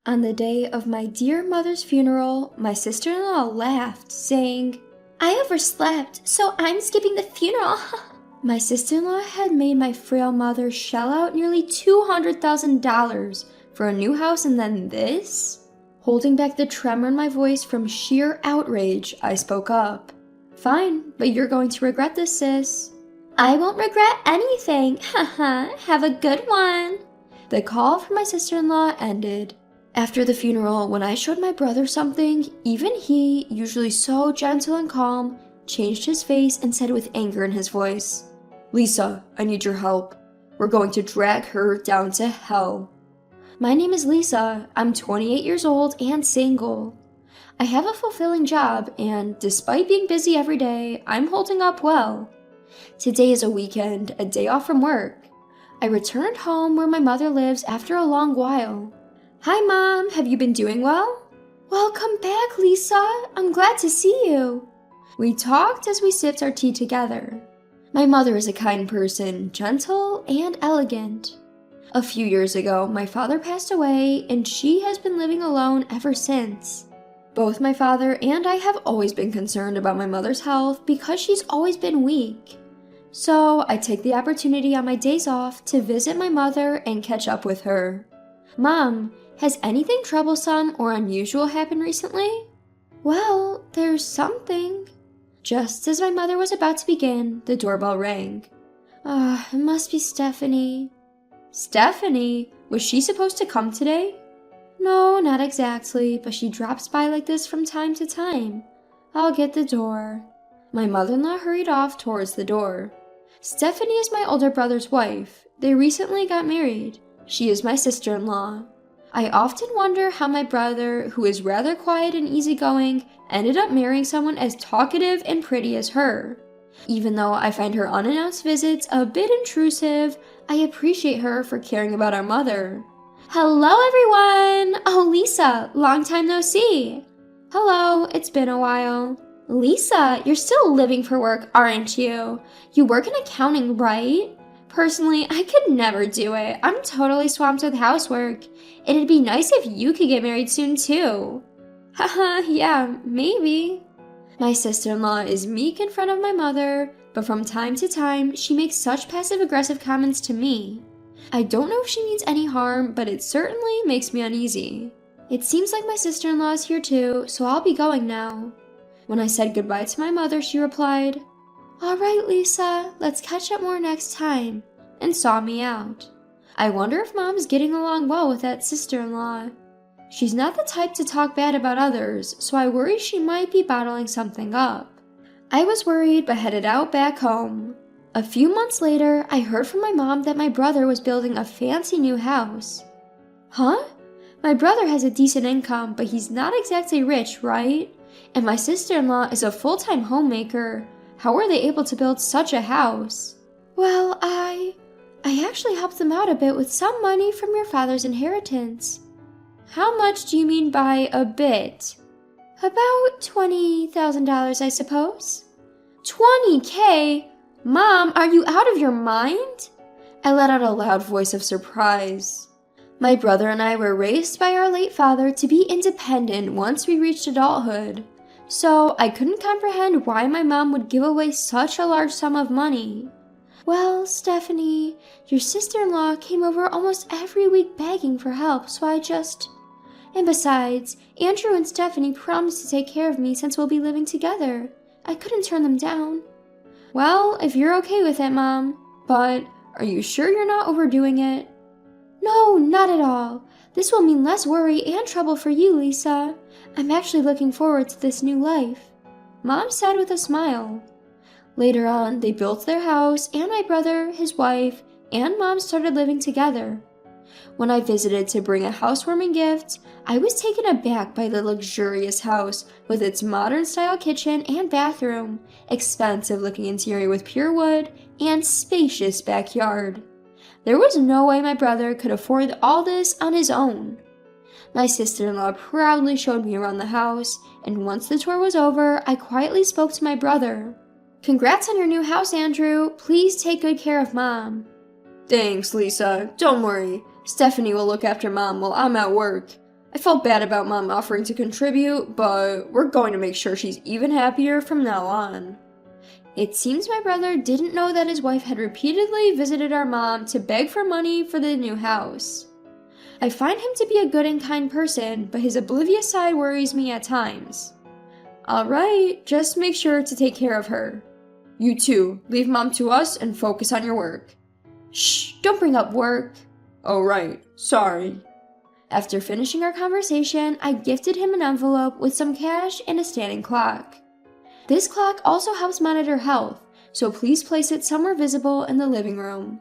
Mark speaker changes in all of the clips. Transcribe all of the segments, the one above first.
Speaker 1: On the day of my dear mother's funeral, my sister-in-law laughed, saying, "I overslept, so I'm skipping the funeral." My sister-in-law had made my frail mother shell out nearly $200,000 for a new house, and then this? Holding back the tremor in my voice from sheer outrage, I spoke up. "Fine, but you're going to regret this, sis." "I won't regret anything, haha, have a good one." The call from my sister-in-law ended. After the funeral, when I showed my brother something, even he, usually so gentle and calm, changed his face and said with anger in his voice, "Lisa, I need your help. We're going to drag her down to hell." My name is Lisa. I'm 28 years old and single. I have a fulfilling job, and despite being busy every day, I'm holding up well. Today is a weekend, a day off from work. I returned home where my mother lives after a long while. "Hi, Mom. Have you been doing well?" "Welcome back, Lisa. I'm glad to see you." We talked as we sipped our tea together. My mother is a kind person, gentle and elegant. A few years ago, my father passed away, and she has been living alone ever since. Both my father and I have always been concerned about my mother's health because she's always been weak. So I take the opportunity on my days off to visit my mother and catch up with her. "Mom, has anything troublesome or unusual happened recently?" "Well, there's something." Just as my mother was about to begin, the doorbell rang. It must be Stephanie." "Stephanie? Was she supposed to come today?" "No, not exactly, but she drops by like this from time to time. I'll get the door." My mother-in-law hurried off towards the door. Stephanie is my older brother's wife. They recently got married. She is my sister-in-law. I often wonder how my brother, who is rather quiet and easygoing, ended up marrying someone as talkative and pretty as her. Even though I find her unannounced visits a bit intrusive, I appreciate her for caring about our mother. "Hello, everyone! Oh, Lisa, long time no see." "Hello, it's been a while." "Lisa, you're still living for work, aren't you? You work in accounting, right?" "Personally, I could never do it. I'm totally swamped with housework. It'd be nice if you could get married soon, too." "Haha, yeah, maybe." My sister-in-law is meek in front of my mother, but from time to time, she makes such passive-aggressive comments to me. I don't know if she means any harm, but it certainly makes me uneasy. It seems like my sister-in-law is here too, so I'll be going now. When I said goodbye to my mother, she replied, "All right, Lisa, let's catch up more next time," and saw me out. I wonder if Mom's getting along well with that sister-in-law. She's not the type to talk bad about others, so I worry she might be bottling something up. I was worried but headed out back home. A few months later, I heard from my mom that my brother was building a fancy new house. "Huh? My brother has a decent income, but he's not exactly rich, right? And my sister-in-law is a full-time homemaker. How were they able to build such a house?" "Well, I actually helped them out a bit with some money from your father's inheritance." "How much do you mean by a bit?" "About $20,000, I suppose." "20K? Mom, are you out of your mind?" I let out a loud voice of surprise. My brother and I were raised by our late father to be independent once we reached adulthood, so I couldn't comprehend why my mom would give away such a large sum of money. "Well, Stephanie, your sister-in-law came over almost every week begging for help, so And besides, Andrew and Stephanie promised to take care of me since we'll be living together. I couldn't turn them down." "Well, if you're okay with it, Mom. But are you sure you're not overdoing it?" "No, not at all. This will mean less worry and trouble for you, Lisa. I'm actually looking forward to this new life," Mom said with a smile. Later on, they built their house, and my brother, his wife, and Mom started living together. When I visited to bring a housewarming gift, I was taken aback by the luxurious house with its modern-style kitchen and bathroom, expensive-looking interior with pure wood, and spacious backyard. There was no way my brother could afford all this on his own. My sister-in-law proudly showed me around the house, and once the tour was over, I quietly spoke to my brother. "Congrats on your new house, Andrew. Please take good care of Mom." "Thanks, Lisa. Don't worry. Stephanie will look after Mom while I'm at work.
Speaker 2: I felt bad about Mom offering to contribute, but we're going to make sure she's even happier from now on.
Speaker 1: It seems my brother didn't know that his wife had repeatedly visited our mom to beg for money for the new house. I find him to be a good and kind person, but his oblivious side worries me at times. Alright, just make sure to take care of her.
Speaker 2: You too, leave Mom to us and focus on your work.
Speaker 1: Shh, don't bring up work.
Speaker 2: Oh right, sorry.
Speaker 1: After finishing our conversation, I gifted him an envelope with some cash and a standing clock. This clock also helps monitor health, so please place it somewhere visible in the living room.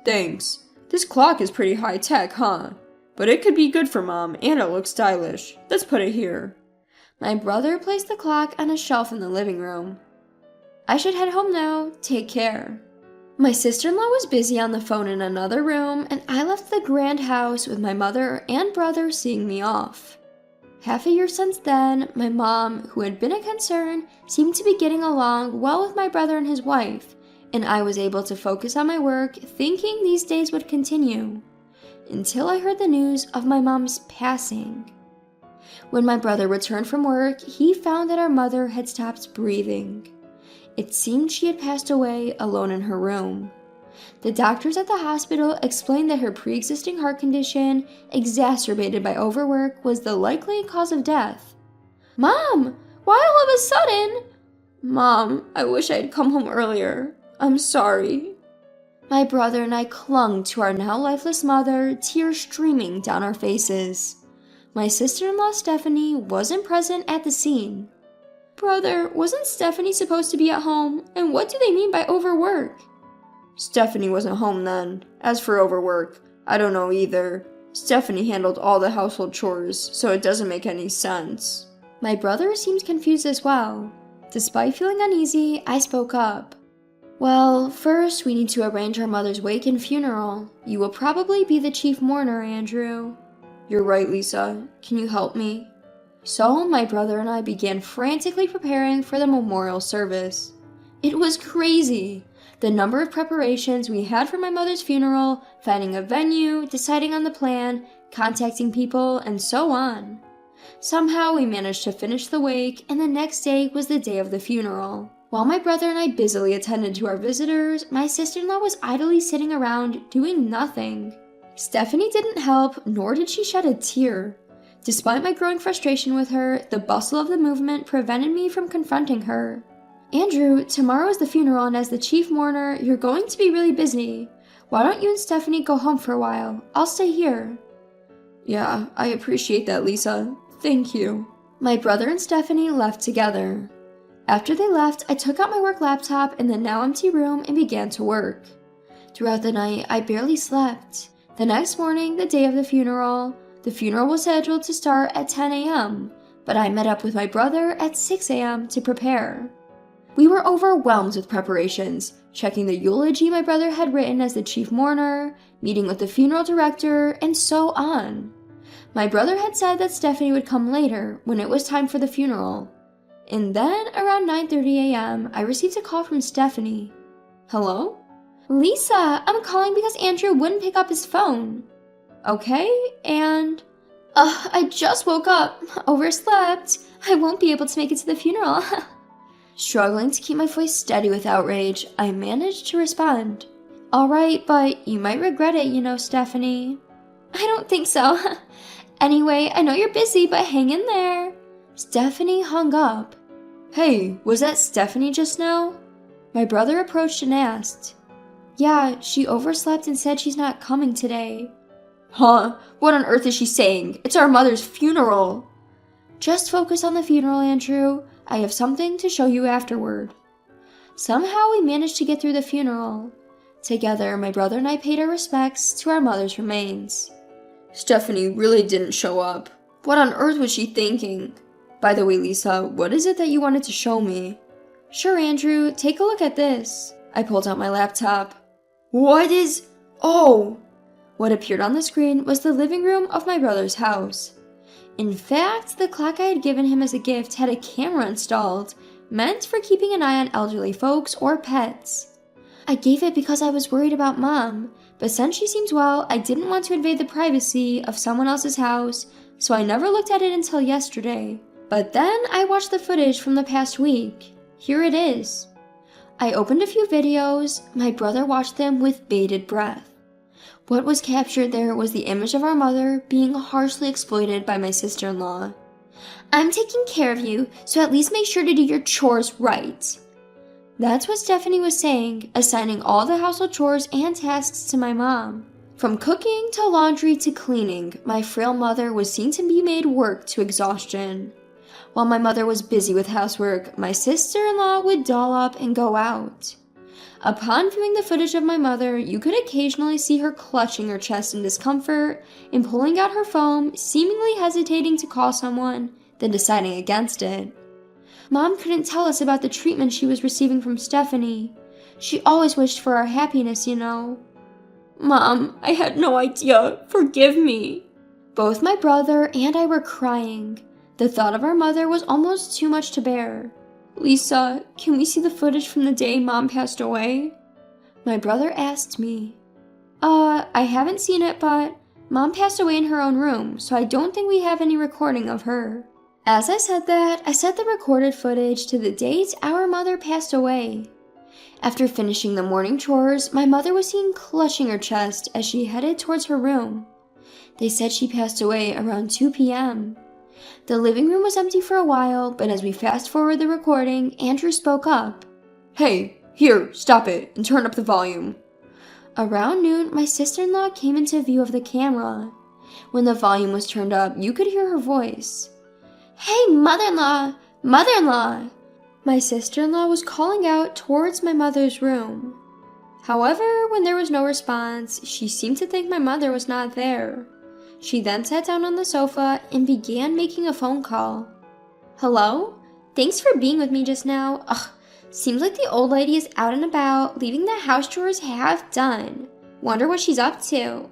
Speaker 2: Thanks. This clock is pretty high-tech, huh? But it could be good for Mom, and it looks stylish. Let's put it here.
Speaker 1: My brother placed the clock on a shelf in the living room. I should head home now. Take care. My sister-in-law was busy on the phone in another room, and I left the grand house with my mother and brother seeing me off. Half a year since then, my mom, who had been a concern, seemed to be getting along well with my brother and his wife, and I was able to focus on my work, thinking these days would continue, until I heard the news of my mom's passing. When my brother returned from work, he found that our mother had stopped breathing. It seemed she had passed away alone in her room. The doctors at the hospital explained that her pre-existing heart condition, exacerbated by overwork, was the likely cause of death. Mom, why all of a sudden?
Speaker 2: Mom, I wish I had come home earlier. I'm sorry.
Speaker 1: My brother and I clung to our now lifeless mother, tears streaming down our faces. My sister-in-law Stephanie wasn't present at the scene. Brother, wasn't Stephanie supposed to be at home? And what do they mean by overwork?
Speaker 2: Stephanie wasn't home then. As for overwork, I don't know either. Stephanie handled all the household chores, so it doesn't make any sense.
Speaker 1: My brother seems confused as well. Despite feeling uneasy, I spoke up. Well, first we need to arrange our mother's wake and funeral. You will probably be the chief mourner, Andrew.
Speaker 2: You're right, Lisa. Can you help me?
Speaker 1: So my brother and I began frantically preparing for the memorial service. It was crazy. The number of preparations we had for my mother's funeral, finding a venue, deciding on the plan, contacting people, and so on. Somehow we managed to finish the wake, and the next day was the day of the funeral. While my brother and I busily attended to our visitors, my sister-in-law was idly sitting around doing nothing. Stephanie didn't help, nor did she shed a tear. Despite my growing frustration with her, the bustle of the movement prevented me from confronting her. Andrew, tomorrow is the funeral, and as the chief mourner, you're going to be really busy. Why don't you and Stephanie go home for a while? I'll stay here.
Speaker 2: Yeah, I appreciate that, Lisa. Thank you.
Speaker 1: My brother and Stephanie left together. After they left, I took out my work laptop in the now empty room and began to work. Throughout the night, I barely slept. The next morning, the day of the funeral was scheduled to start at 10 a.m., but I met up with my brother at 6 a.m. to prepare. We were overwhelmed with preparations, checking the eulogy my brother had written as the chief mourner, meeting with the funeral director, and so on. My brother had said that Stephanie would come later, when it was time for the funeral. And then, around 9:30 a.m., I received a call from Stephanie. Hello? Lisa, I'm calling because Andrew wouldn't pick up his phone. Okay, and... I just woke up. Overslept. I won't be able to make it to the funeral. Struggling to keep my voice steady with outrage, I managed to respond. Alright, but you might regret it, you know, Stephanie. I don't think so. Anyway, I know you're busy, but hang in there. Stephanie hung up.
Speaker 2: Hey, was that Stephanie just now?
Speaker 1: My brother approached and asked. Yeah, she overslept and said she's not coming today.
Speaker 2: Huh? What on earth is she saying? It's our mother's funeral.
Speaker 1: Just focus on the funeral, Andrew. I have something to show you afterward. Somehow we managed to get through the funeral. Together, my brother and I paid our respects to our mother's remains.
Speaker 2: Stephanie really didn't show up. What on earth was she thinking? By the way, Lisa, what is it that you wanted to show me?
Speaker 1: Sure, Andrew, take a look at this. I pulled out my laptop.
Speaker 2: What is... Oh!
Speaker 1: What appeared on the screen was the living room of my brother's house. In fact, the clock I had given him as a gift had a camera installed, meant for keeping an eye on elderly folks or pets. I gave it because I was worried about Mom, But since she seems well, I didn't want to invade the privacy of someone else's house, so I never looked at it until yesterday. But then I watched the footage from the past week. Here it is. I opened a few videos. My brother watched them with bated breath. What was captured there was the image of our mother being harshly exploited by my sister-in-law. "I'm taking care of you, so at least make sure to do your chores right." That's what Stephanie was saying, assigning all the household chores and tasks to my mom. From cooking to laundry to cleaning, my frail mother was seen to be made work to exhaustion. While my mother was busy with housework, my sister-in-law would doll up and go out. Upon viewing the footage of my mother, you could occasionally see her clutching her chest in discomfort and pulling out her phone, seemingly hesitating to call someone, then deciding against it. Mom couldn't tell us about the treatment she was receiving from Stephanie. She always wished for our happiness, you know. "Mom, I had no idea. Forgive me." Both my brother and I were crying. The thought of our mother was almost too much to bear. "Lisa, can we see the footage from the day Mom passed away?" My brother asked me. I haven't seen it, but Mom passed away in her own room, so I don't think we have any recording of her." As I said that, I set the recorded footage to the date our mother passed away. After finishing the morning chores, my mother was seen clutching her chest as she headed towards her room. They said she passed away around 2 p.m. The living room was empty for a while, but as we fast forward the recording, Andrew spoke up.
Speaker 2: "Hey, here, stop it, and turn up the volume."
Speaker 1: Around noon, my sister-in-law came into view of the camera. When the volume was turned up, you could hear her voice. "Hey, mother-in-law! Mother-in-law!" My sister-in-law was calling out towards my mother's room. However, when there was no response, she seemed to think my mother was not there. She then sat down on the sofa and began making a phone call. "Hello? Thanks for being with me just now. Ugh, seems like the old lady is out and about, leaving the house chores half done. Wonder what she's up to."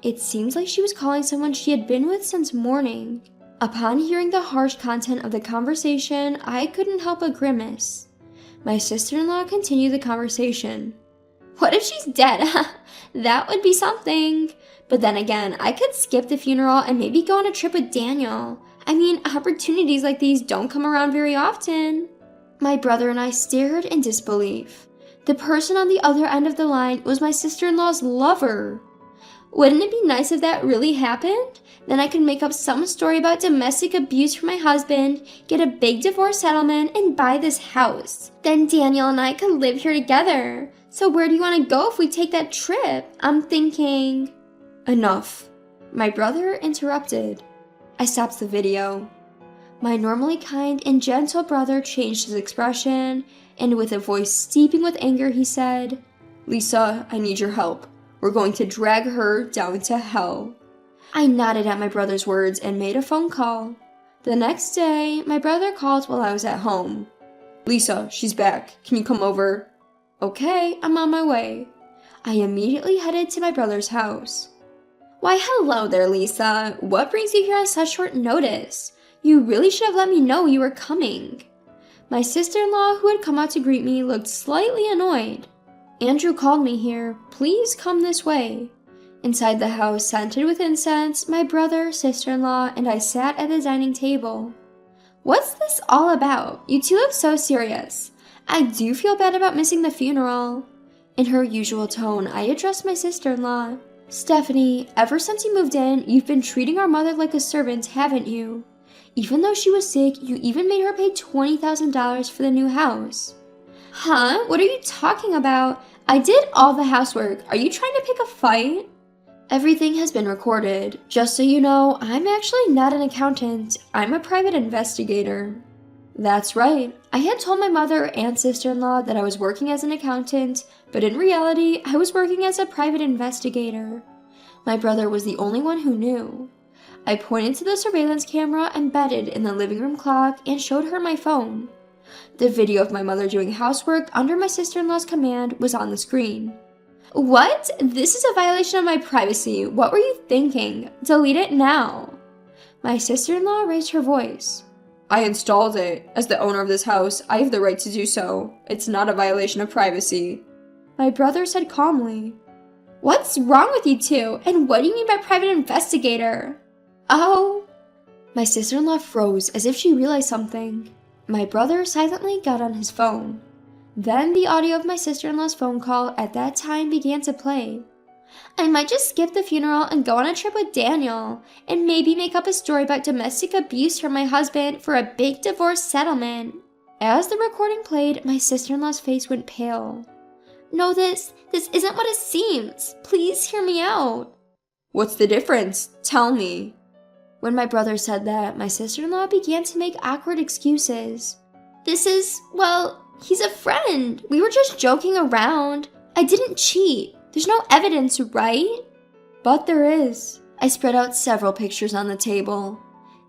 Speaker 1: It seems like she was calling someone she had been with since morning. Upon hearing the harsh content of the conversation, I couldn't help but grimace. My sister-in-law continued the conversation. "What if she's dead? That would be something. But then again, I could skip the funeral and maybe go on a trip with Daniel. I mean, opportunities like these don't come around very often." My brother and I stared in disbelief. The person on the other end of the line was my sister-in-law's lover. Wouldn't it be nice if that really happened? Then I could make up some story about domestic abuse from my husband, get a big divorce settlement, and buy this house. Then Daniel and I could live here together. So where do you want to go if we take that trip? I'm thinking...
Speaker 2: "Enough."
Speaker 1: My brother interrupted. I stopped the video. My normally kind and gentle brother changed his expression, and with a voice steeping with anger, he said,
Speaker 2: "Lisa, I need your help. We're going to drag her down to hell."
Speaker 1: I nodded at my brother's words and made a phone call. The next day, my brother called while I was at home.
Speaker 2: "Lisa, she's back. Can you come over?"
Speaker 1: "Okay, I'm on my way." I immediately headed to my brother's house. "Why, hello there, Lisa. What brings you here on such short notice? You really should have let me know you were coming." My sister-in-law, who had come out to greet me, looked slightly annoyed. "Andrew called me here. Please come this way." Inside the house, scented with incense, my brother, sister-in-law, and I sat at the dining table. "What's this all about? You two look so serious. I do feel bad about missing the funeral." In her usual tone, I addressed my sister-in-law. "Stephanie, ever since you moved in, you've been treating our mother like a servant, haven't you? Even though she was sick, you even made her pay $20,000 for the new house." "Huh? What are you talking about? I did all the housework. Are you trying to pick a fight?" "Everything has been recorded. Just so you know, I'm actually not an accountant. I'm a private investigator." That's right. I had told my mother and sister-in-law that I was working as an accountant, but in reality, I was working as a private investigator. My brother was the only one who knew. I pointed to the surveillance camera embedded in the living room clock and showed her my phone. The video of my mother doing housework under my sister-in-law's command was on the screen. "What? This is a violation of my privacy. What were you thinking? Delete it now." My sister-in-law raised her voice.
Speaker 2: "I installed it. As the owner of this house, I have the right to do so. It's not a violation of privacy."
Speaker 1: My brother said calmly. What's wrong with you two? And what do you mean by private investigator? Oh. My sister-in-law froze as if she realized something. My brother silently got on his phone. Then the audio of my sister-in-law's phone call at that time began to play. I might just skip the funeral and go on a trip with Daniel, and maybe make up a story about domestic abuse from my husband for a big divorce settlement. As the recording played, my sister-in-law's face went pale. No, this isn't what it seems. Please hear me out.
Speaker 2: What's the difference? Tell me.
Speaker 1: When my brother said that, my sister-in-law began to make awkward excuses. He's a friend. We were just joking around. I didn't cheat. There's no evidence, right?
Speaker 2: But there is.
Speaker 1: I spread out several pictures on the table.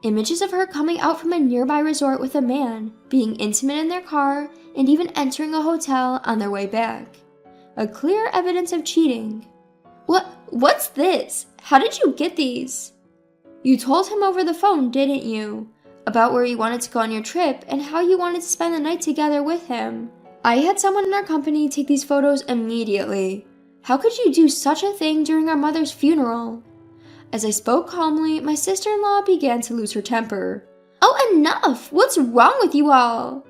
Speaker 1: Images of her coming out from a nearby resort with a man, being intimate in their car, and even entering a hotel on their way back. A clear evidence of cheating. What's this? How did you get these? You told him over the phone, didn't you? About where you wanted to go on your trip and how you wanted to spend the night together with him. I had someone in our company take these photos immediately. How could you do such a thing during our mother's funeral? As I spoke calmly, my sister-in-law began to lose her temper. Oh, enough! What's wrong with you all?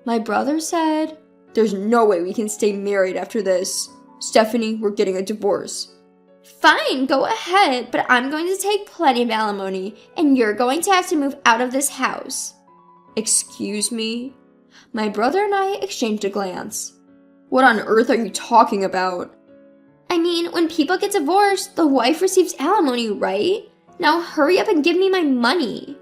Speaker 1: My brother said,
Speaker 2: There's no way we can stay married after this. Stephanie, we're getting a divorce.
Speaker 1: Fine, go ahead, but I'm going to take plenty of alimony, and you're going to have to move out of this house.
Speaker 2: Excuse me? My brother and I exchanged a glance. What on earth are you talking about?
Speaker 1: I mean, when people get divorced, the wife receives alimony, right? Now hurry up and give me my money.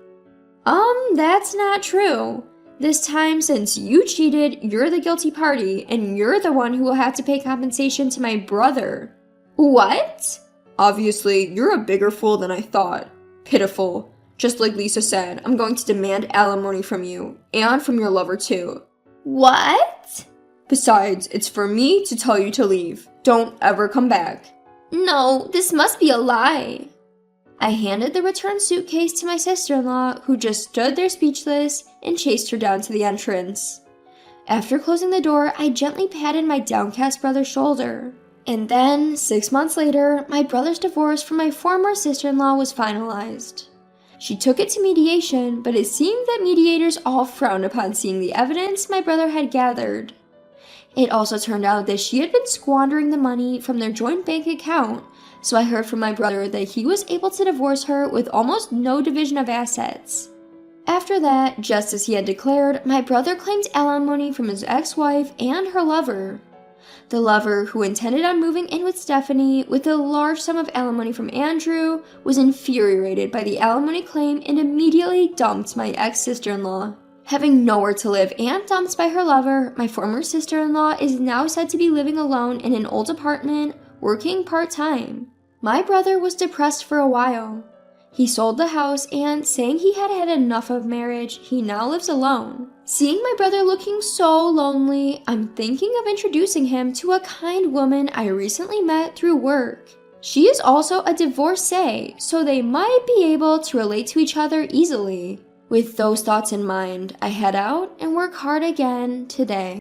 Speaker 2: That's not true. This time, since you cheated, you're the guilty party, and you're the one who will have to pay compensation to my brother.
Speaker 1: What?
Speaker 2: Obviously, you're a bigger fool than I thought. Pitiful. Just like Lisa said, I'm going to demand alimony from you, and from your lover too.
Speaker 1: What?
Speaker 2: Besides, it's for me to tell you to leave. Don't ever come back.
Speaker 1: No, this must be a lie. I handed the returned suitcase to my sister-in-law, who just stood there speechless, and chased her down to the entrance. After closing the door, I gently patted my downcast brother's shoulder. And then, 6 months later, my brother's divorce from my former sister-in-law was finalized. She took it to mediation, but it seemed that mediators all frowned upon seeing the evidence my brother had gathered. It also turned out that she had been squandering the money from their joint bank account, so I heard from my brother that he was able to divorce her with almost no division of assets. After that, just as he had declared, my brother claimed alimony from his ex-wife and her lover. The lover, who intended on moving in with Stephanie with a large sum of alimony from Andrew, was infuriated by the alimony claim and immediately dumped my ex-sister-in-law. Having nowhere to live and dumped by her lover, my former sister-in-law is now said to be living alone in an old apartment, working part-time. My brother was depressed for a while. He sold the house and, saying he had had enough of marriage, he now lives alone. Seeing my brother looking so lonely, I'm thinking of introducing him to a kind woman I recently met through work. She is also a divorcee, so they might be able to relate to each other easily. With those thoughts in mind, I head out and work hard again today.